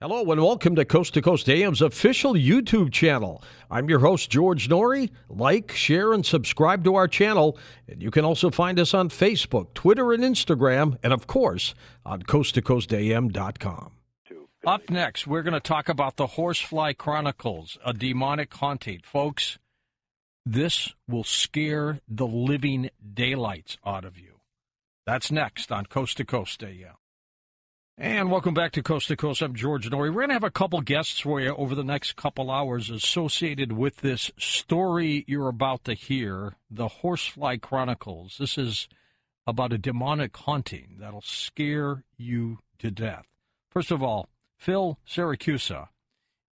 Hello and welcome to Coast AM's official YouTube channel. I'm your host, George Norrie. Like, share, and subscribe to our channel. And you can also find us on Facebook, Twitter, and Instagram, and of course, on coasttocoastam.com. Up next, we're going to talk about the Horsefly Chronicles, a demonic haunting. Folks, this will scare the living daylights out of you. That's next on Coast to Coast AM. And welcome back to Coast. I'm George Norrie. We're going to have a couple guests for you over the next couple hours associated with this story you're about to hear, the Horsefly Chronicles. This is about a demonic haunting that'll scare you to death. First of all, Phil Siracusa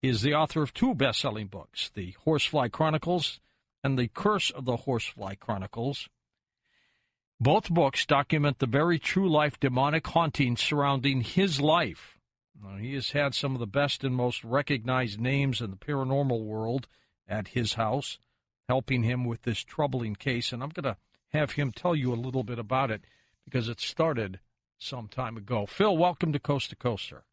is the author of two best-selling books, The Horsefly Chronicles and The Curse of the Horsefly Chronicles. Both books document the very true-life demonic hauntings surrounding his life. Now, he has had some of the best and most recognized names in the paranormal world at his house, helping him with this troubling case, and I'm going to have him tell you a little bit about it because it started some time ago. Phil, welcome to Coast, sir.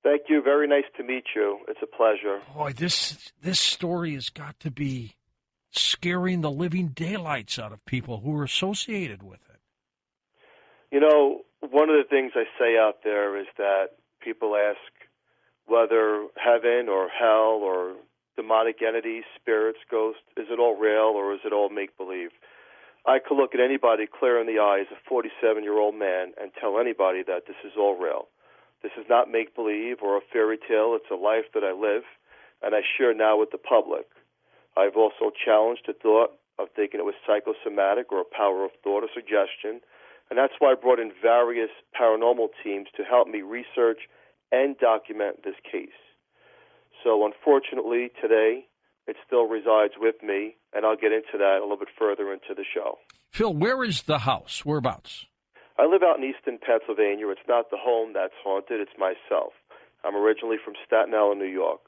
Thank you. Very nice to meet you. It's a pleasure. Boy, this story has got to be scaring the living daylights out of people who are associated with it. You know, one of the things I say out there is that people ask whether heaven or hell or demonic entities, spirits, ghosts, is it all real or is it all make-believe? I could look at anybody clear in the eye as a 47-year-old man and tell anybody that this is all real. This is not make-believe or a fairy tale. It's a life that I live, and I share now with the public. I've also challenged the thought of thinking it was psychosomatic or a power of thought or suggestion, and that's why I brought in various paranormal teams to help me research and document this case. So unfortunately, today, it still resides with me, and I'll get into that a little bit further into the show. Phil, where is the house? Whereabouts? I live out in Easton, Pennsylvania. It's not the home that's haunted. It's myself. I'm originally from Staten Island, New York.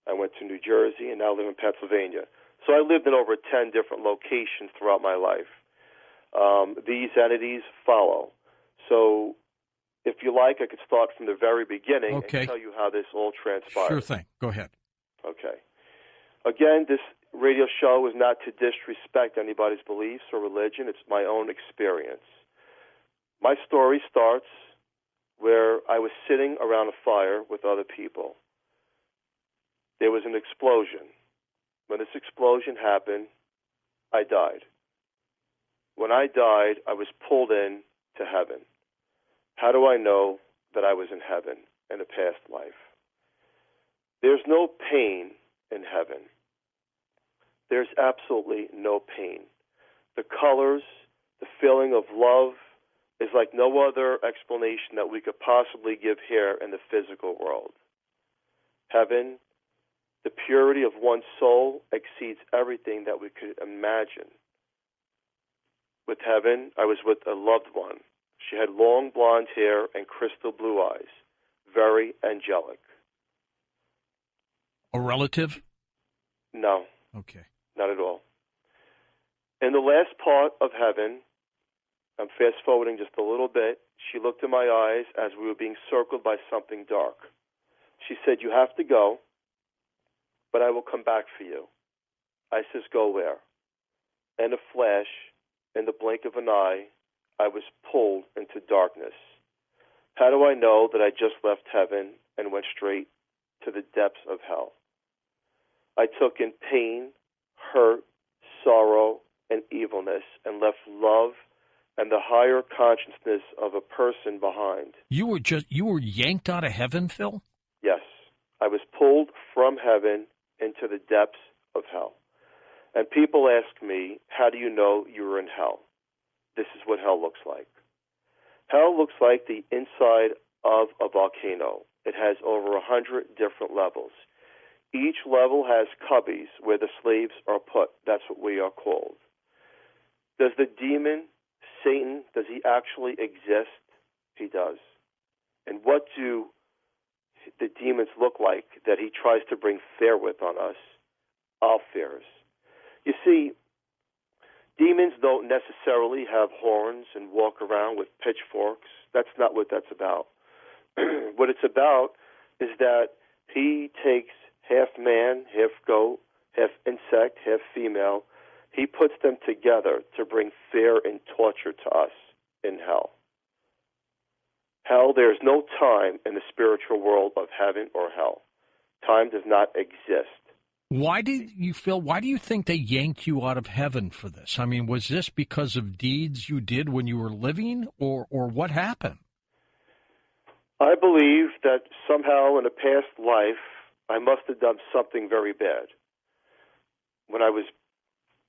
I went to New Jersey and now live in Pennsylvania. So I lived in over 10 different locations throughout my life. These entities follow. So if you like, I could start from the very beginning and tell you how this all transpired. Sure thing. Go ahead. Okay. Again, this radio show is not to disrespect anybody's beliefs or religion. It's my own experience. My story starts where I was sitting around a fire with other people. There was an explosion. When this explosion happened, I died. When I died, I was pulled in to heaven. How do I know that I was in heaven in a past life? There's no pain in heaven. There's absolutely no pain. The colors, the feeling of love is like no other explanation that we could possibly give here in the physical world. Heaven, the purity of one's soul exceeds everything that we could imagine. With heaven, I was with a loved one. She had long blonde hair and crystal blue eyes, very angelic. A relative? No. Okay. Not at all. In the last part of heaven, I'm fast-forwarding just a little bit, she looked in my eyes as we were being circled by something dark. She said, "You have to go, but I will come back for you." I says, "Go where?" In a flash, in the blink of an eye, I was pulled into darkness. How do I know that I just left heaven and went straight to the depths of hell? I took in pain, hurt, sorrow, and evilness and left love and the higher consciousness of a person behind. You were yanked out of heaven, Phil? Yes. I was pulled from heaven into the depths of hell. And people ask me, how do you know you were in hell? This is what hell looks like. Hell looks like the inside of a volcano. It has over 100 different levels. Each level has cubbies where the slaves are put. That's what we are called. Does the demon, Satan, does he actually exist? He does. And what do the demons look like that he tries to bring fear with on us? Our fears. You see, demons don't necessarily have horns and walk around with pitchforks. That's not what that's about. What it's about is that he takes half man, half goat, half insect, half female. He puts them together to bring fear and torture to us in hell. Hell, there is no time in the spiritual world of heaven or hell. Time does not exist. Why do you think they yanked you out of heaven for this? I mean, was this because of deeds you did when you were living, or what happened? I believe that somehow in a past life, I must have done something very bad. When I was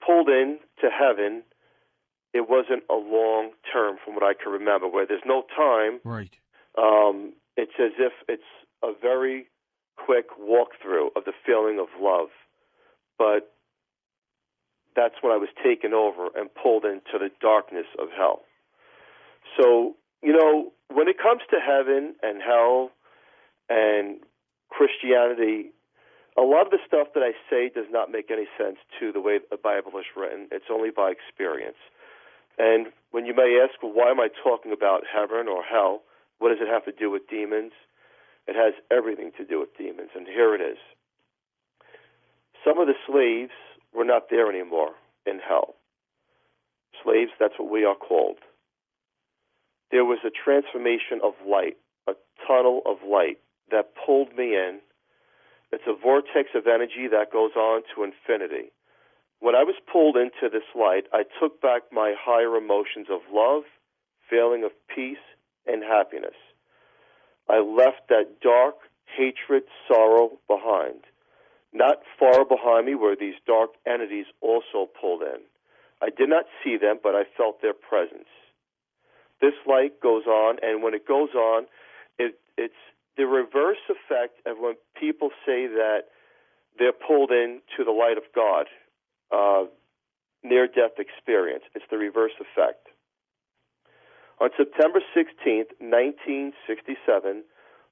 pulled in to heaven, it wasn't a long term from what I can remember, where there's no time. Right. It's as if it's a very quick walkthrough of the feeling of love. But that's when I was taken over and pulled into the darkness of hell. So, when it comes to heaven and hell and Christianity, a lot of the stuff that I say does not make any sense to the way the Bible is written. It's only by experience. And when you may ask, well, why am I talking about heaven or hell? What does it have to do with demons? It has everything to do with demons, and here it is. Some of the slaves were not there anymore in hell. Slaves, that's what we are called. There was a transformation of light, a tunnel of light that pulled me in. It's a vortex of energy that goes on to infinity. When I was pulled into this light, I took back my higher emotions of love, feeling of peace, and happiness. I left that dark hatred, sorrow behind. Not far behind me were these dark entities also pulled in. I did not see them, but I felt their presence. This light goes on, and when it goes on, it's the reverse effect of when people say that they're pulled into the light of God, near-death experience. It's the reverse effect. On September 16th, 1967,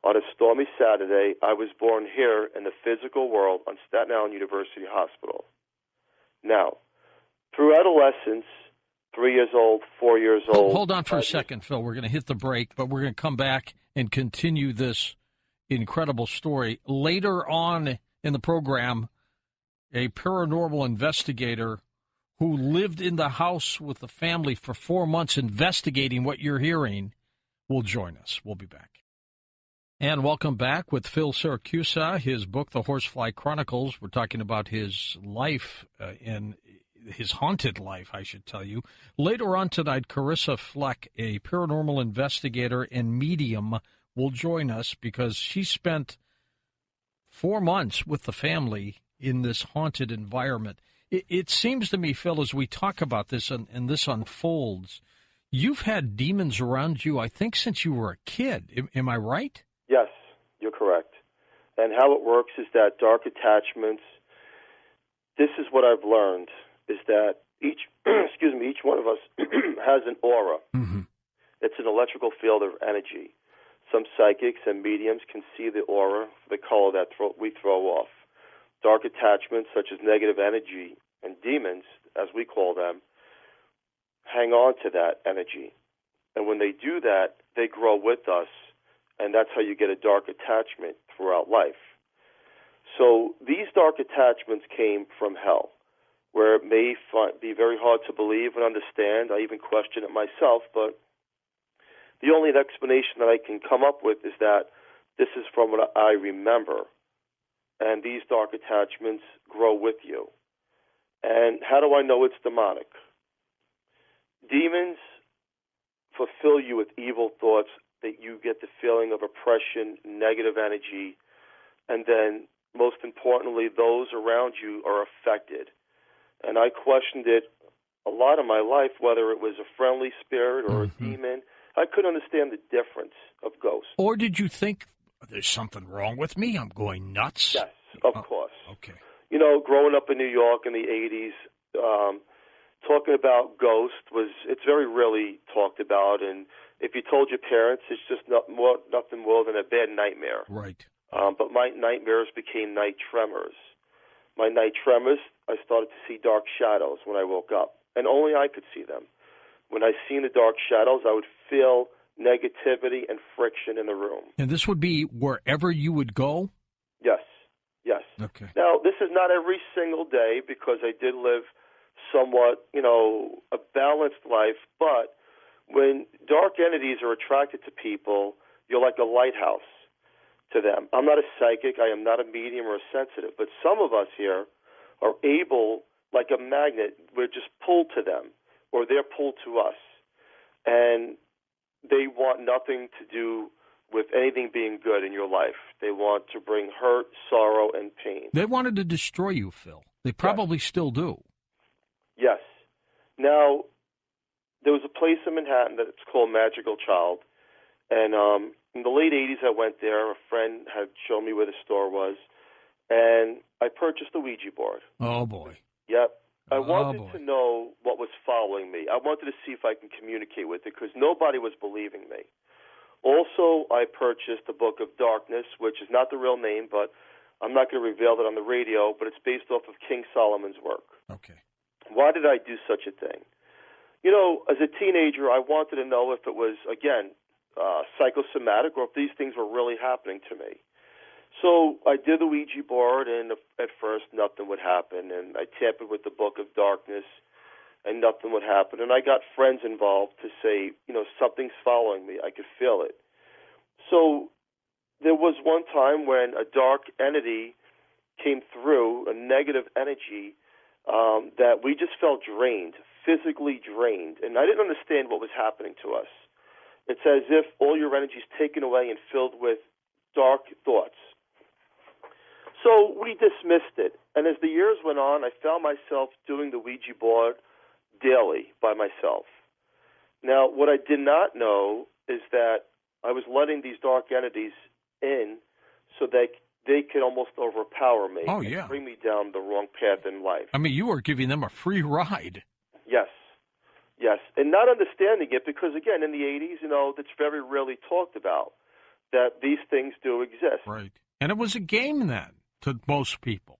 on a stormy Saturday, I was born here in the physical world on Staten Island University Hospital. Now, through adolescence, 3 years old, 4 years old. Hold on for a second, Phil. We're going to hit the break, but we're going to come back and continue this incredible story. Later on in the program, a paranormal investigator who lived in the house with the family for 4 months investigating what you're hearing will join us. We'll be back. And welcome back with Phil Siracusa, his book, The Horsefly Chronicles. We're talking about his life in his haunted life, I should tell you. Later on tonight, Carissa Fleck, a paranormal investigator and medium, will join us because she spent 4 months with the family in this haunted environment. It seems to me, Phil, as we talk about this and this unfolds, you've had demons around you, I think, since you were a kid. Am I right? Yes, you're correct. And how it works is that dark attachments, this is what I've learned, is that each one of us has an aura. Mm-hmm. It's an electrical field of energy. Some psychics and mediums can see the aura, the color that we throw off. Dark attachments, such as negative energy and demons, as we call them, hang on to that energy. And when they do that, they grow with us, and that's how you get a dark attachment throughout life. So these dark attachments came from hell, where it may be very hard to believe and understand. I even question it myself, but the only explanation that I can come up with is that this is from what I remember. And these dark attachments grow with you. And how do I know it's demonic? Demons fulfill you with evil thoughts, that you get the feeling of oppression, negative energy, and then, most importantly, those around you are affected. And I questioned it a lot in my life, whether it was a friendly spirit or a demon. I couldn't understand the difference of ghosts. Or did you think, there's something wrong with me? I'm going nuts? Yes, of course. Okay. Growing up in New York in the 80s, talking about ghosts it's very rarely talked about. And if you told your parents, it's just nothing more than a bad nightmare. Right. But my nightmares became night tremors. My night tremors, I started to see dark shadows when I woke up. And only I could see them. When I seen the dark shadows, I would feel negativity, and friction in the room. And this would be wherever you would go? Yes, yes. Okay. Now, this is not every single day because I did live somewhat, a balanced life, but when dark entities are attracted to people, you're like a lighthouse to them. I'm not a psychic. I am not a medium or a sensitive, but some of us here are able, like a magnet, we're just pulled to them, or they're pulled to us. And they want nothing to do with anything being good in your life. They want to bring hurt, sorrow, and pain. They wanted to destroy you, Phil. They probably still do. Yes. Now, there was a place in Manhattan that it's called Magical Child. And in the late 80s, I went there. A friend had shown me where the store was. And I purchased a Ouija board. Oh, boy. Yep. I wanted to know what was following me. I wanted to see if I can communicate with it because nobody was believing me. Also, I purchased a book of darkness, which is not the real name, but I'm not going to reveal it on the radio, but it's based off of King Solomon's work. Okay. Why did I do such a thing? As a teenager, I wanted to know if it was, again, psychosomatic or if these things were really happening to me. So I did the Ouija board, and at first nothing would happen. And I tampered with the Book of Darkness, and nothing would happen. And I got friends involved to say, something's following me. I could feel it. So there was one time when a dark entity came through, a negative energy, that we just felt drained, physically drained. And I didn't understand what was happening to us. It's as if all your energy is taken away and filled with dark thoughts. So we dismissed it. And as the years went on, I found myself doing the Ouija board daily by myself. Now, what I did not know is that I was letting these dark entities in so that they could almost overpower me and bring me down the wrong path in life. I mean, you were giving them a free ride. Yes. Yes. And not understanding it because, again, in the 80s, that's very rarely talked about, that these things do exist. Right. And it was a game then to most people.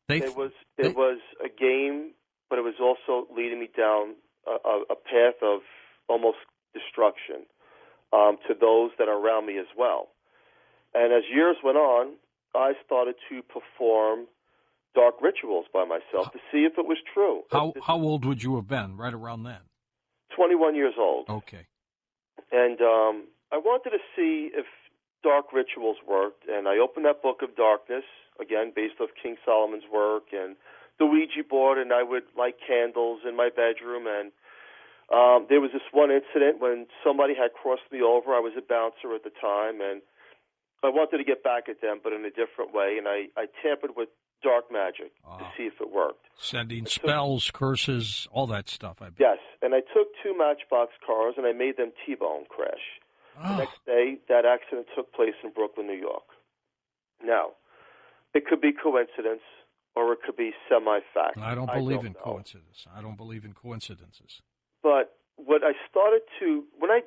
It was a game, but it was also leading me down a path of almost destruction to those that are around me as well. And as years went on, I started to perform dark rituals by myself to see if it was true. How old would you have been right around then? 21 years old. Okay. And I wanted to see if dark rituals worked, and I opened that Book of Darkness, again, based off King Solomon's work, and the Ouija board, and I would light candles in my bedroom, and there was this one incident when somebody had crossed me over. I was a bouncer at the time, and I wanted to get back at them, but in a different way, and I tampered with dark magic to see if it worked. Sending spells, curses, all that stuff, I bet. Yes, and I took 2 Matchbox cars, and I made them T-bone crash. The next day, that accident took place in Brooklyn, New York. Now, it could be coincidence, or it could be semi-fact. I don't believe in coincidence. I don't believe in coincidences. But when I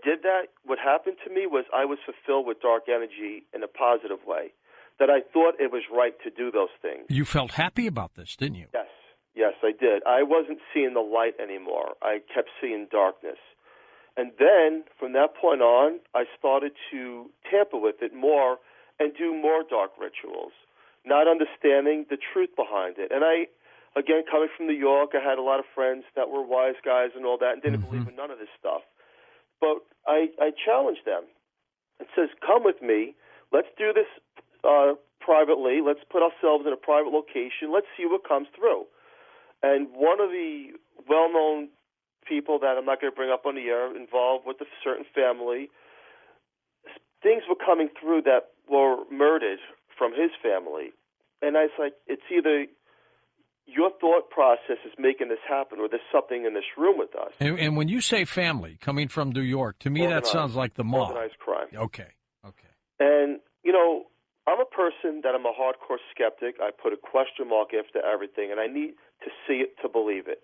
did that, what happened to me was I was fulfilled with dark energy in a positive way, that I thought it was right to do those things. You felt happy about this, didn't you? Yes, I did. I wasn't seeing the light anymore. I kept seeing darkness. And then, from that point on, I started to tamper with it more and do more dark rituals, not understanding the truth behind it. And I, again, coming from New York, I had a lot of friends that were wise guys and all that and didn't believe in none of this stuff. But I challenged them and says, come with me. Let's do this privately. Let's put ourselves in a private location. Let's see what comes through. And one of the well-known people that I'm not going to bring up on the air involved with a certain family, things were coming through that were murdered from his family. And I was like, it's either your thought process is making this happen or there's something in this room with us. And when you say family, coming from New York, to me that sounds like the mob. Organized crime. Okay. And, I'm a person that I'm a hardcore skeptic. I put a question mark after everything, and I need to see it to believe it.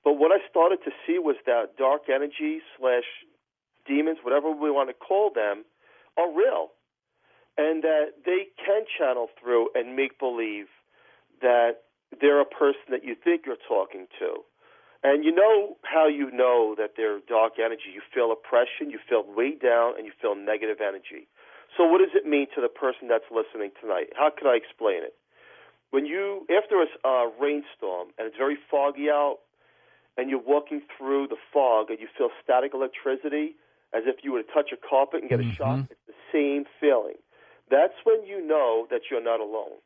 But what I started to see was that dark energy / demons, whatever we want to call them, are real. And that they can channel through and make believe that they're a person that you think you're talking to. And you know how you know that they're dark energy. You feel oppression, you feel weighed down, and you feel negative energy. So what does it mean to the person that's listening tonight? How can I explain it? When you, after a rainstorm and it's very foggy out, and you're walking through the fog and you feel static electricity as if you were to touch a carpet and get a shock, it's the same feeling. That's when you know that you're not alone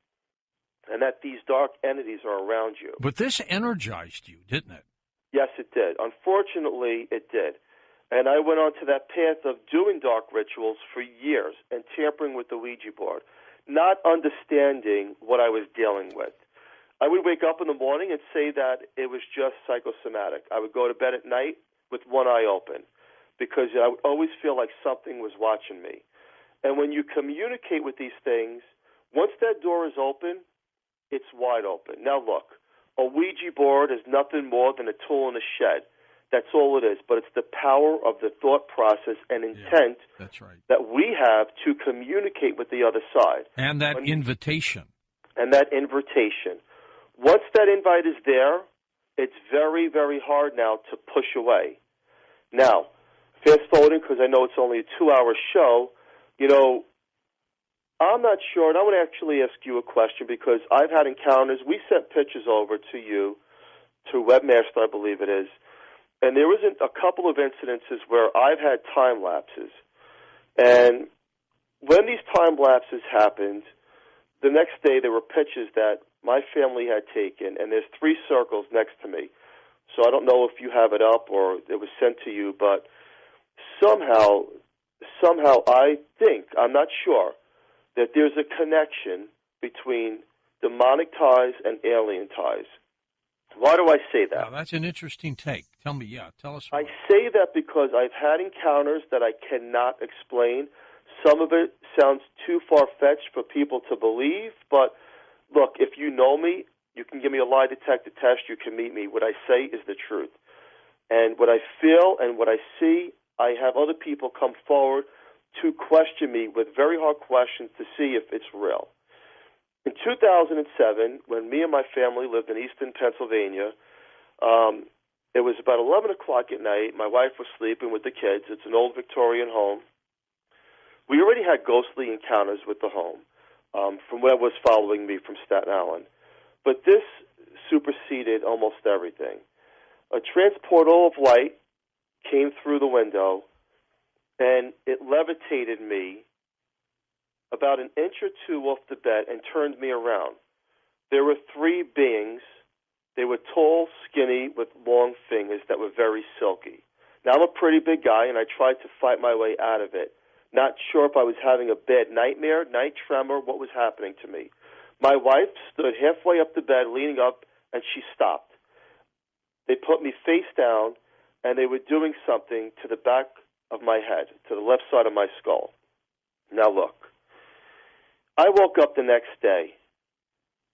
and that these dark entities are around you. But this energized you, didn't it? Yes, it did. Unfortunately, it did. And I went on to that path of doing dark rituals for years and tampering with the Ouija board, not understanding what I was dealing with. I would wake up in the morning and say that it was just psychosomatic. I would go to bed at night with one eye open because I would always feel like something was watching me. And when you communicate with these things, once that door is open, it's wide open. Now look, a Ouija board is nothing more than a tool in a shed. That's all it is. But it's the power of the thought process and intent that's right. that we have to communicate with the other side. And that invitation. And that invitation. Once that invite is there, it's very, very hard now to push away. Now, fast forwarding, because I know it's only a 2-hour show, you know, I'm not sure, and I want to actually ask you a question because I've had encounters. We sent pictures over to you, to Webmaster, I believe it is, and there was a couple of incidences where I've had time lapses. And when these time lapses happened, the next day there were pictures that my family had taken, and there's 3 circles next to me. So I don't know if you have it up or it was sent to you, but somehow I think, I'm not sure, that there's a connection between demonic ties and alien ties. Why do I say that? Wow, that's an interesting take. Tell us I more. say that because I've had encounters that I cannot explain. Some of it sounds too far-fetched for people to believe, but look, if you know me, you can give me a lie detector test, you can meet me. What I say is the truth. And what I feel and what I see, I have other people come forward to question me with very hard questions to see if it's real. In 2007, when me and my family lived in Easton, Pennsylvania, it was about 11 o'clock at night. My wife was sleeping with the kids. It's an old Victorian home. We already had ghostly encounters with the home from what was following me from Staten Island. But this superseded almost everything. A transportal of light came through the window, and it levitated me about an inch or 2 off the bed and turned me around. There were 3 beings. They were tall, skinny, with long fingers that were very silky. Now, I'm a pretty big guy, and I tried to fight my way out of it. Not sure if I was having a bad nightmare, night tremor, what was happening to me. My wife stood halfway up the bed, leaning up, and she stopped. They put me face down, and they were doing something to the back of my head, to the left side of my skull. Now, look. I woke up the next day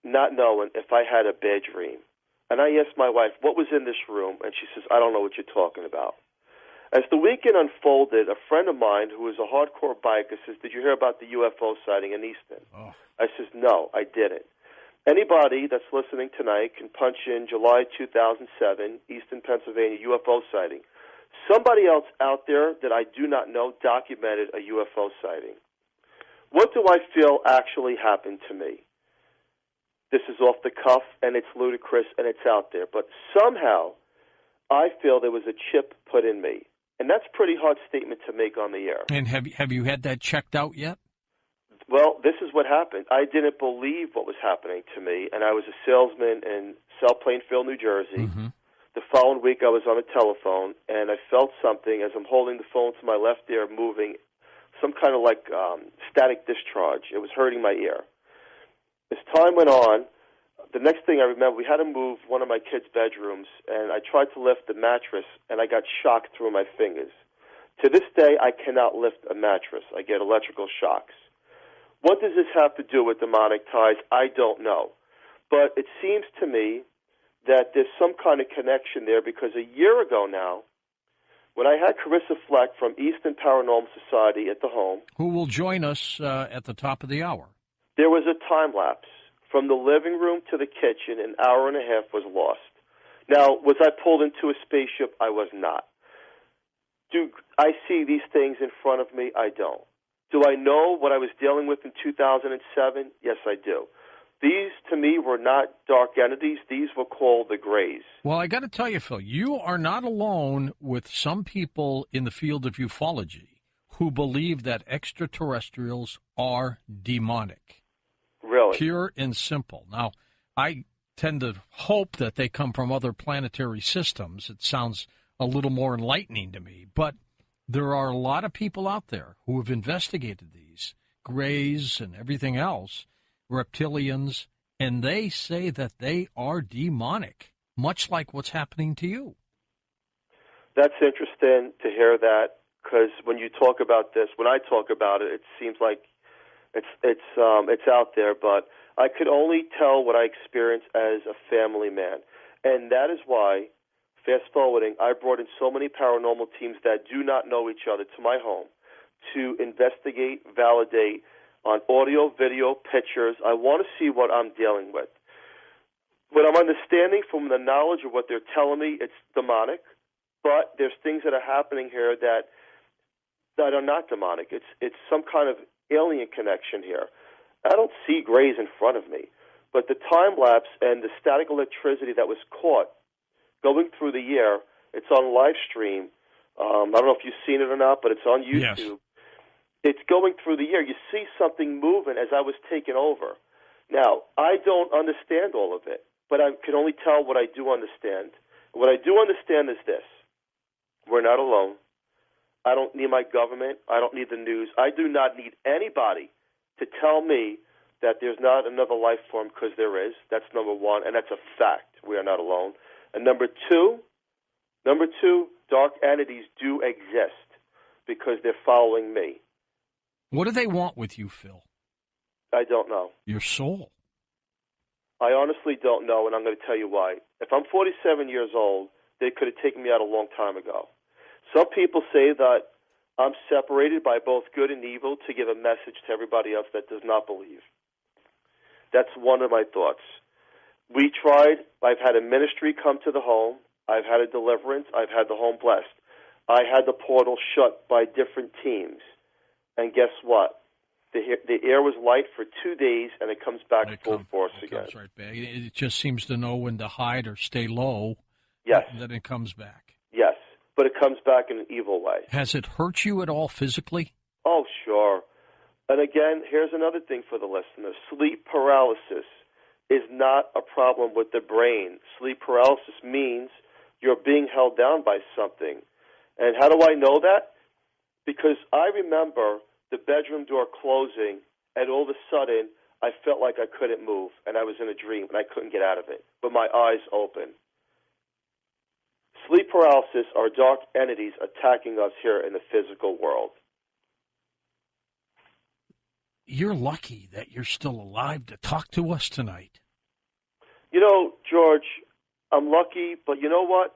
not knowing if I had a bad dream. And I asked my wife, what was in this room? And she says, I don't know what you're talking about. As the weekend unfolded, a friend of mine who is a hardcore biker says, did you hear about the UFO sighting in Easton? Oh. I says, no, I didn't. Anybody that's listening tonight can punch in July 2007, Easton, Pennsylvania, UFO sighting. Somebody else out there that I do not know documented a UFO sighting. What do I feel actually happened to me? This is off the cuff, and it's ludicrous, and it's out there. But somehow, I feel there was a chip put in me. And that's a pretty hard statement to make on the air. And have you had that checked out yet? Well, this is what happened. I didn't believe what was happening to me, and I was a salesman in South Plainfield, New Jersey. Mm-hmm. The following week, I was on a telephone, and I felt something as I'm holding the phone to my left ear moving, some kind of like static discharge. It was hurting my ear. As time went on, the next thing I remember, we had to move one of my kids' bedrooms, and I tried to lift the mattress, and I got shocked through my fingers. To this day, I cannot lift a mattress. I get electrical shocks. What does this have to do with demonic ties? I don't know. But it seems to me that there's some kind of connection there because a year ago now, when I had Carissa Fleck from Easton Paranormal Society at the home, who will join us at the top of the hour, there was a time lapse. From the living room to the kitchen, an hour and a half was lost. Now, was I pulled into a spaceship? I was not. Do I see these things in front of me? I don't. Do I know what I was dealing with in 2007? Yes, I do. These, to me, were not dark entities. These were called the Greys. Well, I got to tell you, Phil, you are not alone with some people in the field of ufology who believe that extraterrestrials are demonic. Really? Pure and simple. Now, I tend to hope that they come from other planetary systems. It sounds a little more enlightening to me. But there are a lot of people out there who have investigated these, Greys and everything else, reptilians, and they say that they are demonic, much like what's happening to you. That's interesting to hear that, because when you talk about this, when I talk about it, it seems like it's out there, but I could only tell what I experienced as a family man. And that is why, fast forwarding, I brought in so many paranormal teams that do not know each other to my home to investigate, validate on audio, video, pictures. I want to see what I'm dealing with. What I'm understanding from the knowledge of what they're telling me, it's demonic, but there's things that are happening here that are not demonic. It's some kind of alien connection here. I don't see Greys in front of me, but the time lapse and the static electricity that was caught going through the air, it's on live stream. I don't know if you've seen it or not, but it's on YouTube. Yes. It's going through the air. You see something moving as I was taken over. Now, I don't understand all of it, but I can only tell what I do understand. What I do understand is this. We're not alone. I don't need my government. I don't need the news. I do not need anybody to tell me that there's not another life form, because there is. That's number one, and that's a fact. We are not alone. And number two, dark entities do exist because they're following me. What do they want with you, Phil? I don't know. Your soul. I honestly don't know, and I'm going to tell you why. If I'm 47 years old, they could have taken me out a long time ago. Some people say that I'm separated by both good and evil to give a message to everybody else that does not believe. That's one of my thoughts. We tried. I've had a ministry come to the home. I've had a deliverance. I've had the home blessed. I had the portal shut by different teams. And guess what? The air was light for 2 days, and it comes back full force again. Right back. It just seems to know when to hide or stay low. Yes. Then it comes back. Yes, but it comes back in an evil way. Has it hurt you at all physically? Oh, sure. And again, here's another thing for the listeners. Sleep paralysis is not a problem with the brain. Sleep paralysis means you're being held down by something. And how do I know that? Because I remember the bedroom door closing, and all of a sudden, I felt like I couldn't move, and I was in a dream, and I couldn't get out of it. But my eyes open. Sleep paralysis are dark entities attacking us here in the physical world. You're lucky that you're still alive to talk to us tonight. You know, George, I'm lucky, but you know what?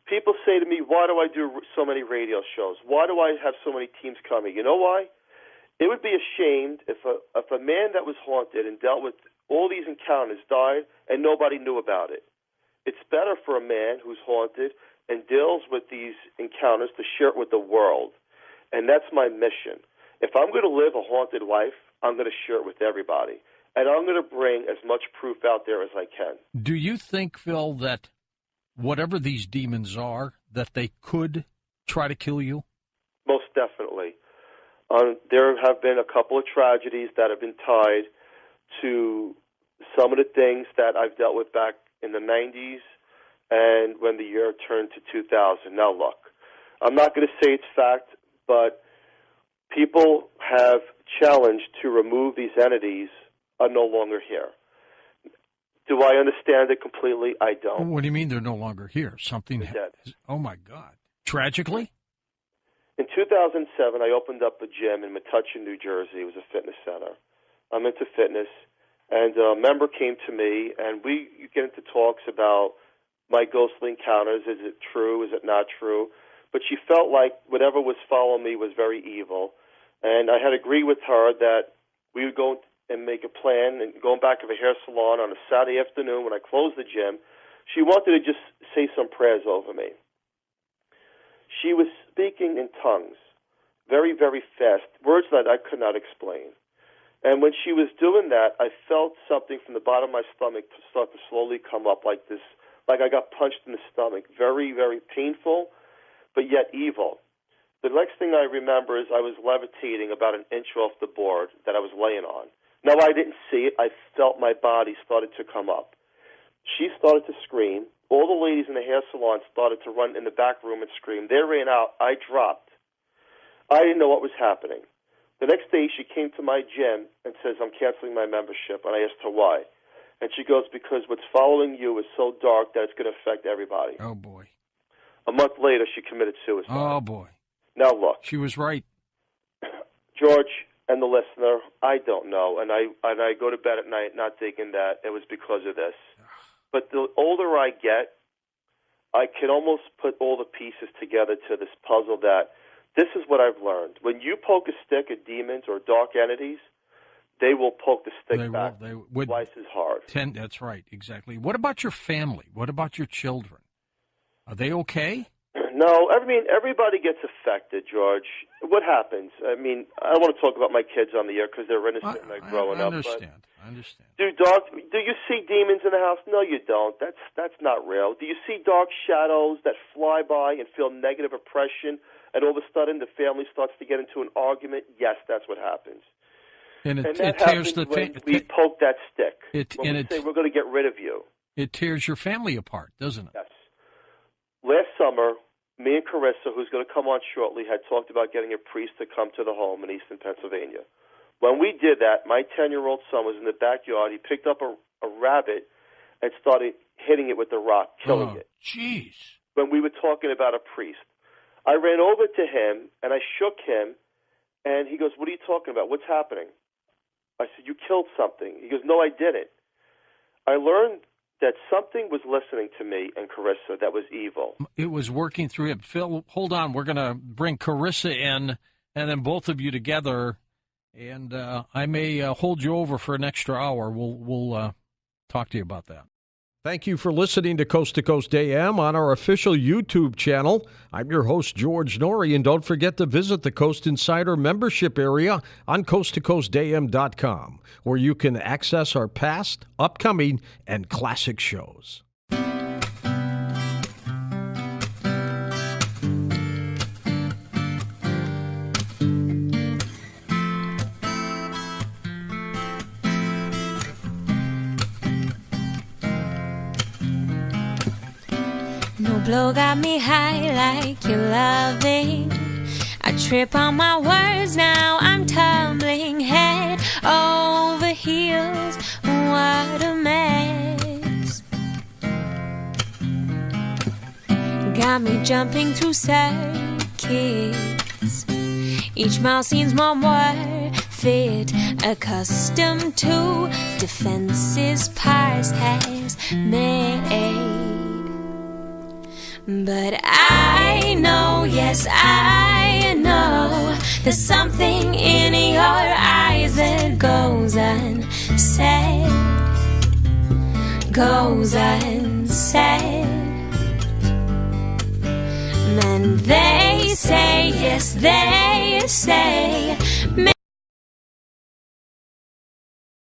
People say to me, why do I do so many radio shows? Why do I have so many teams coming? You know why? It would be ashamed if a man that was haunted and dealt with all these encounters died and nobody knew about it. It's better for a man who's haunted and deals with these encounters to share it with the world. And that's my mission. If I'm going to live a haunted life, I'm going to share it with everybody. And I'm going to bring as much proof out there as I can. Do you think, Phil, that whatever these demons are, that they could try to kill you? Most definitely. There have been a couple of tragedies that have been tied to some of the things that I've dealt with back in the 90s and when the year turned to 2000. Now, look, I'm not going to say it's fact, but people have challenged to remove these entities are no longer here. Do I understand it completely? I don't. What do you mean they're no longer here? Something dead. Oh, my God. Tragically? In 2007, I opened up a gym in Metuchen, New Jersey. It was a fitness center. I'm into fitness, and a member came to me, and we get into talks about my ghostly encounters. Is it true? Is it not true? But she felt like whatever was following me was very evil, and I had agreed with her that we would go and make a plan and going back to the hair salon on a Saturday afternoon when I closed the gym She wanted to just say some prayers over me. She was speaking in tongues, very, very fast, words that I could not explain. And when she was doing that, I felt something from the bottom of my stomach start to slowly come up like this, like I got punched in the stomach. Very, very painful, but yet evil. The next thing I remember is I was levitating about an inch off the board that I was laying on. No, I didn't see it. I felt my body started to come up. She started to scream. All the ladies in the hair salon started to run in the back room and scream. They ran out. I dropped. I didn't know what was happening. The next day, she came to my gym and says, I'm canceling my membership. And I asked her why. And she goes, because what's following you is so dark that it's going to affect everybody. Oh, boy. A month later, she committed suicide. Oh, boy. Now, look. She was right. George and the listener, I don't know. And I go to bed at night not thinking that it was because of this. But the older I get, I can almost put all the pieces together to this puzzle that this is what I've learned. When you poke a stick at demons or dark entities, they will poke the stick back twice as hard. That's right, exactly. What about your family? What about your children? Are they okay? No, I mean, everybody gets affected, George. What happens? I mean, I don't want to talk about my kids on the air because they're innocent and they're growing up. I understand. Do you see demons in the house? No, you don't. That's not real. Do you see dark shadows that fly by and feel negative oppression, and all of a sudden the family starts to get into an argument? Yes, that's what happens. And that tears happens the when we poke that stick. When we say we're going to get rid of you. It tears your family apart, doesn't it? Yes. Last summer, me and Carissa, who's going to come on shortly, had talked about getting a priest to come to the home in eastern Pennsylvania. When we did that, my 10-year-old son was in the backyard. He picked up a rabbit and started hitting it with the rock, killing it. Jeez. When we were talking about a priest. I ran over to him, and I shook him, and he goes, what are you talking about? What's happening? I said, you killed something. He goes, no, I didn't. I learned that something was listening to me and Carissa that was evil. It was working through him. Phil, hold on. We're going to bring Carissa in, and then both of you together, and I may hold you over for an extra hour. We'll talk to you about that. Thank you for listening to Coast AM on our official YouTube channel. I'm your host, George Norrie, and don't forget to visit the Coast Insider membership area on coasttocoastam.com, where you can access our past, upcoming, and classic shows. No blow got me high like you're loving. I trip on my words, now I'm tumbling head over heels. What a mess. Got me jumping through circuits. Each mile seems more worth it. Accustomed to defenses past has made. But I know, yes, I know there's something in your eyes that goes unsaid. Goes unsaid. And they say, yes, they say